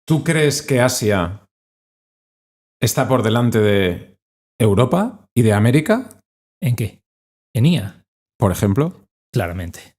¿Tú crees que Asia está por delante de Europa y de América, ¿En qué? En IA, por ejemplo? claramente.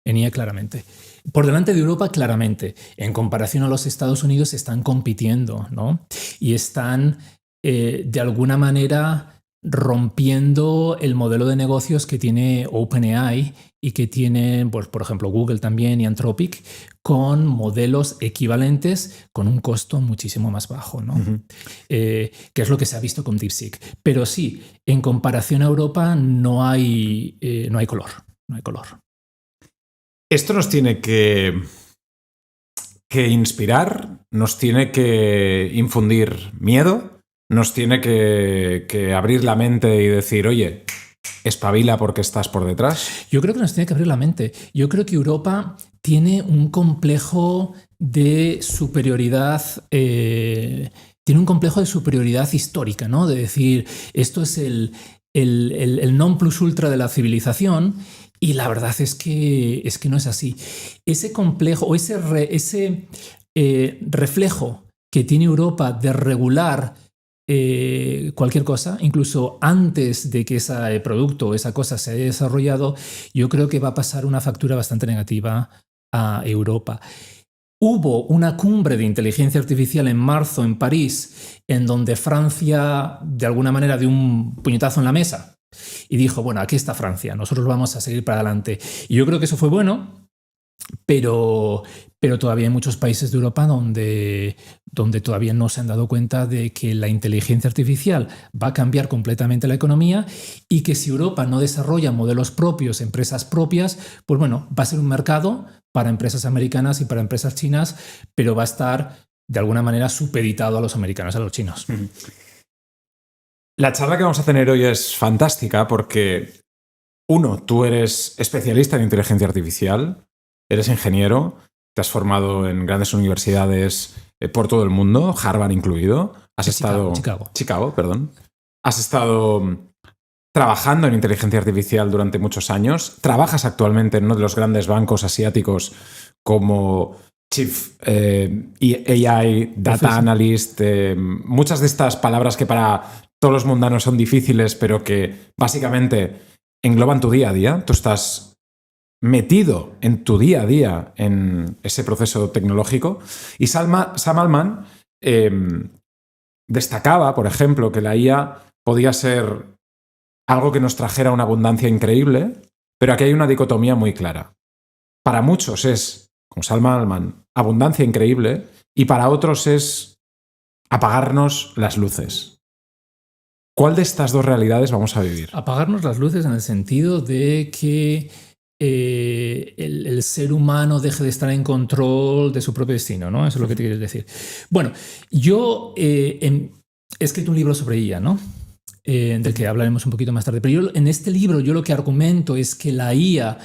En IA, claramente. Por delante de Europa, claramente. En comparación a los Estados Unidos, están compitiendo, ¿no? Y están, de alguna manera, rompiendo el modelo de negocios que tiene OpenAI y que tiene, pues, por ejemplo, Google también y Anthropic, con modelos equivalentes con un costo muchísimo más bajo, ¿no? Que es lo que se ha visto con DeepSeek. Pero sí, en comparación a Europa no hay color. No hay color. Esto nos tiene que inspirar, nos tiene que infundir miedo, nos tiene que abrir la mente y decir, oye, espabila porque estás por detrás. Yo creo que nos tiene que abrir la mente. Yo creo que Europa tiene un complejo de superioridad. Tiene un complejo de superioridad histórica, ¿no? De decir, esto es el non plus ultra de la civilización. Y la verdad es que no es así. Ese complejo o ese reflejo que tiene Europa de regular cualquier cosa, incluso antes de que ese producto o esa cosa se haya desarrollado, yo creo que va a pasar una factura bastante negativa a Europa. Hubo una cumbre de inteligencia artificial en marzo en París, en donde Francia, de alguna manera, dio un puñetazo en la mesa y dijo, bueno, aquí está Francia, nosotros vamos a seguir para adelante. Y yo creo que eso fue bueno, pero todavía hay muchos países de Europa donde todavía no se han dado cuenta de que la inteligencia artificial va a cambiar completamente la economía y que si Europa no desarrolla modelos propios, empresas propias, pues bueno, va a ser un mercado para empresas americanas y para empresas chinas, pero va a estar de alguna manera supeditado a los americanos, a los chinos. La charla que vamos a tener hoy es fantástica porque, uno, tú eres especialista en inteligencia artificial, eres ingeniero, te has formado en grandes universidades por todo el mundo, Harvard incluido. Has estado... Chicago, perdón. Has estado trabajando en inteligencia artificial durante muchos años. Trabajas actualmente en uno de los grandes bancos asiáticos como Chief AI, Data Analyst, muchas de estas palabras que para todos los mundanos son difíciles, pero que básicamente engloban tu día a día. Tú estás metido en tu día a día en ese proceso tecnológico. Y Sam Altman destacaba, por ejemplo, que la IA podía ser algo que nos trajera una abundancia increíble, pero aquí hay una dicotomía muy clara. Para muchos es, como Sam Altman, abundancia increíble, y para otros es apagarnos las luces. ¿Cuál de estas dos realidades vamos a vivir? Apagarnos las luces en el sentido de que el ser humano deje de estar en control de su propio destino, ¿no? Eso es lo que te quieres decir. Bueno, yo he escrito un libro sobre IA, ¿no? Del que hablaremos un poquito más tarde. Pero yo, en este libro, yo lo que argumento es que la IA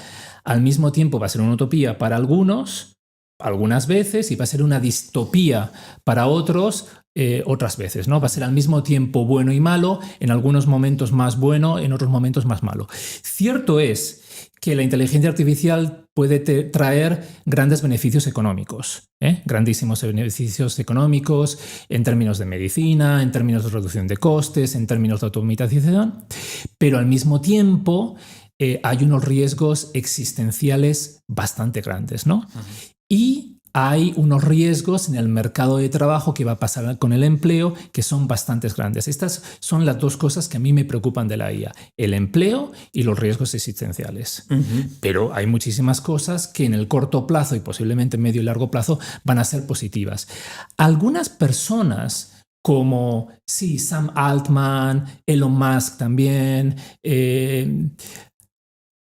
al mismo tiempo va a ser una utopía para algunos, algunas veces, y va a ser una distopía para otros, otras veces, ¿no? Va a ser al mismo tiempo bueno y malo, en algunos momentos más bueno, en otros momentos más malo. Cierto es que la inteligencia artificial puede traer grandes beneficios económicos, grandísimos beneficios económicos en términos de medicina, en términos de reducción de costes, en términos de automatización, pero al mismo tiempo hay unos riesgos existenciales bastante grandes, ¿no? Y hay unos riesgos en el mercado de trabajo que va a pasar con el empleo que son bastante grandes. Estas son las dos cosas que a mí me preocupan de la IA, el empleo y los riesgos existenciales. Pero hay muchísimas cosas que en el corto plazo y posiblemente medio y largo plazo van a ser positivas. Algunas personas como Sam Altman, Elon Musk también,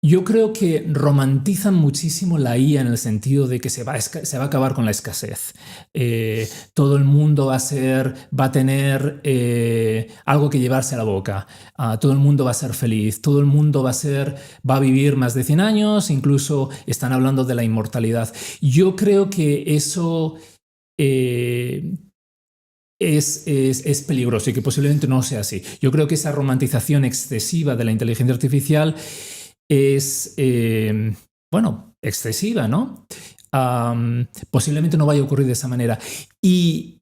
yo creo que romantizan muchísimo la IA en el sentido de que se va a acabar con la escasez. Todo el mundo va a tener algo que llevarse a la boca. Todo el mundo va a ser feliz. Todo el mundo va a vivir más de 100 años. Incluso están hablando de la inmortalidad. Yo creo que eso es peligroso y que posiblemente no sea así. Yo creo que esa romantización excesiva de la inteligencia artificial es, excesiva, ¿no? posiblemente no vaya a ocurrir de esa manera. Y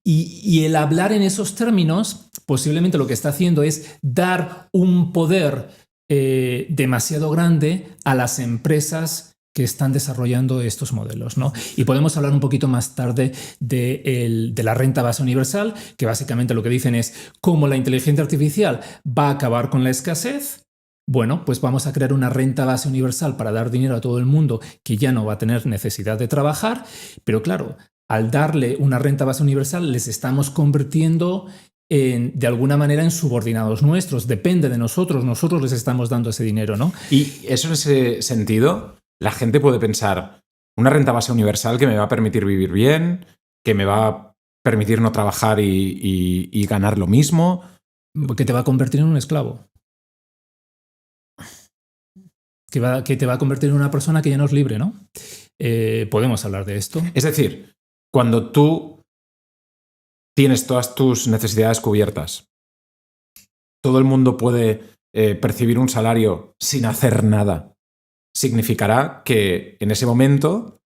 el hablar en esos términos, posiblemente lo que está haciendo es dar un poder demasiado grande a las empresas que están desarrollando estos modelos, ¿no? Y podemos hablar un poquito más tarde de la renta base universal, que básicamente lo que dicen es cómo la inteligencia artificial va a acabar con la escasez. Bueno, pues vamos a crear una renta base universal para dar dinero a todo el mundo que ya no va a tener necesidad de trabajar, pero claro, al darle una renta base universal les estamos convirtiendo de alguna manera en subordinados nuestros. Depende de nosotros les estamos dando ese dinero, ¿no? Y eso, en ese sentido, la gente puede pensar, una renta base universal que me va a permitir vivir bien, que me va a permitir no trabajar y ganar lo mismo. Que te va a convertir en un esclavo. Que te va a convertir en una persona que ya no es libre, ¿no? Podemos hablar de esto. Es decir, cuando tú tienes todas tus necesidades cubiertas, todo el mundo puede percibir un salario sin hacer nada. Significará que en ese momento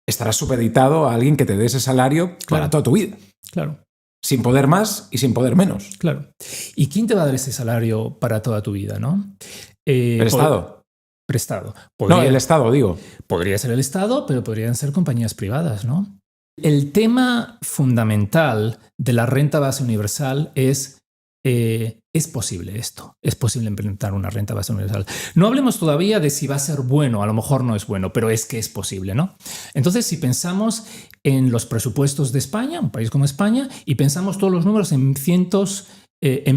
estarás supeditado a alguien que te dé ese salario para toda tu vida. Claro. Sin poder más y sin poder menos. Claro. ¿Y quién te va a dar ese salario para toda tu vida, no? ¿Prestado? Prestado. No, el Estado, digo. Podría ser el Estado, pero podrían ser compañías privadas, ¿no? El tema fundamental de la renta base universal es posible esto. Es posible implementar una renta base universal. No hablemos todavía de si va a ser bueno, a lo mejor no es bueno, pero es que es posible, ¿no? Entonces, si pensamos en los presupuestos de España, un país como España, y pensamos todos los números en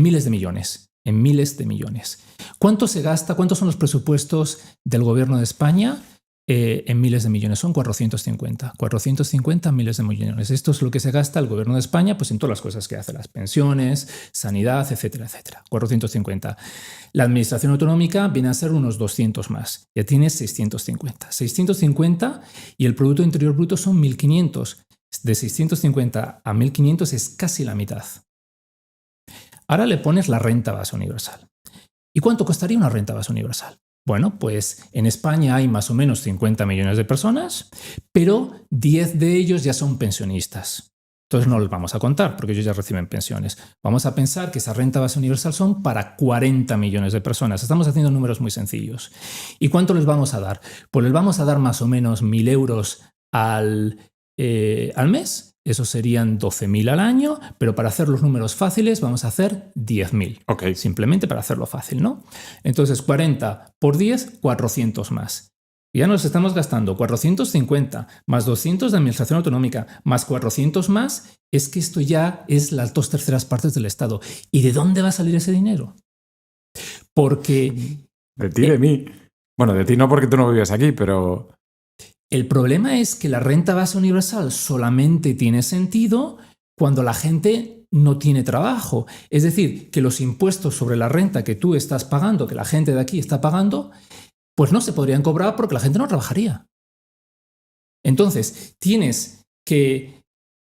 miles de millones. En miles de millones. ¿Cuánto se gasta? ¿Cuántos son los presupuestos del gobierno de España? En miles de millones, son 450 miles de millones. Esto es lo que se gasta el gobierno de España pues en todas las cosas que hace, las pensiones, sanidad, etcétera, etcétera. 450. La administración autonómica viene a ser unos 200 más. Ya tienes 650. 650 y el Producto Interior Bruto son 1.500. De 650 a 1.500 es casi la mitad. Ahora le pones la renta base universal. ¿Y cuánto costaría una renta base universal? Bueno, pues en España hay más o menos 50 millones de personas, pero 10 de ellos ya son pensionistas. Entonces no los vamos a contar porque ellos ya reciben pensiones. Vamos a pensar que esa renta base universal son para 40 millones de personas. Estamos haciendo números muy sencillos. ¿Y cuánto les vamos a dar? Pues les vamos a dar más o menos 1.000 euros al mes. Eso serían 12.000 al año, pero para hacer los números fáciles vamos a hacer 10.000. Okay. Simplemente para hacerlo fácil, ¿no? Entonces 40 por 10, 400 más. Ya nos estamos gastando 450 más 200 de administración autonómica más 400 más. Es que esto ya es las 2/3 partes del Estado. ¿Y de dónde va a salir ese dinero? Porque... De ti, de mí. Bueno, de ti no porque tú no vives aquí, pero... El problema es que la renta base universal solamente tiene sentido cuando la gente no tiene trabajo. Es decir, que los impuestos sobre la renta que tú estás pagando, que la gente de aquí está pagando, pues no se podrían cobrar porque la gente no trabajaría. Entonces, tienes que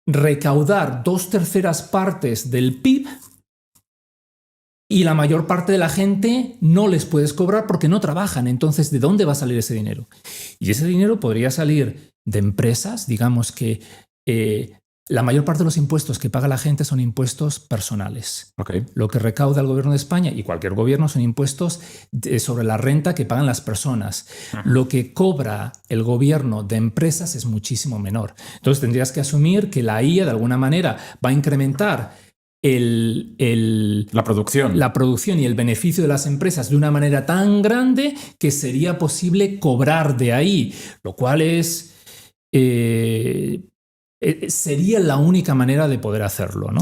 recaudar 2/3 partes del PIB y la mayor parte de la gente no les puedes cobrar porque no trabajan. Entonces, ¿de dónde va a salir ese dinero? Y ese dinero podría salir de empresas. Digamos que la mayor parte de los impuestos que paga la gente son impuestos personales. Okay. Lo que recauda el gobierno de España y cualquier gobierno son impuestos sobre la renta que pagan las personas. Lo que cobra el gobierno de empresas es muchísimo menor. Entonces, tendrías que asumir que la IA de alguna manera va a incrementar la producción y el beneficio de las empresas de una manera tan grande que sería posible cobrar de ahí, lo cual sería la única manera de poder hacerlo, ¿no?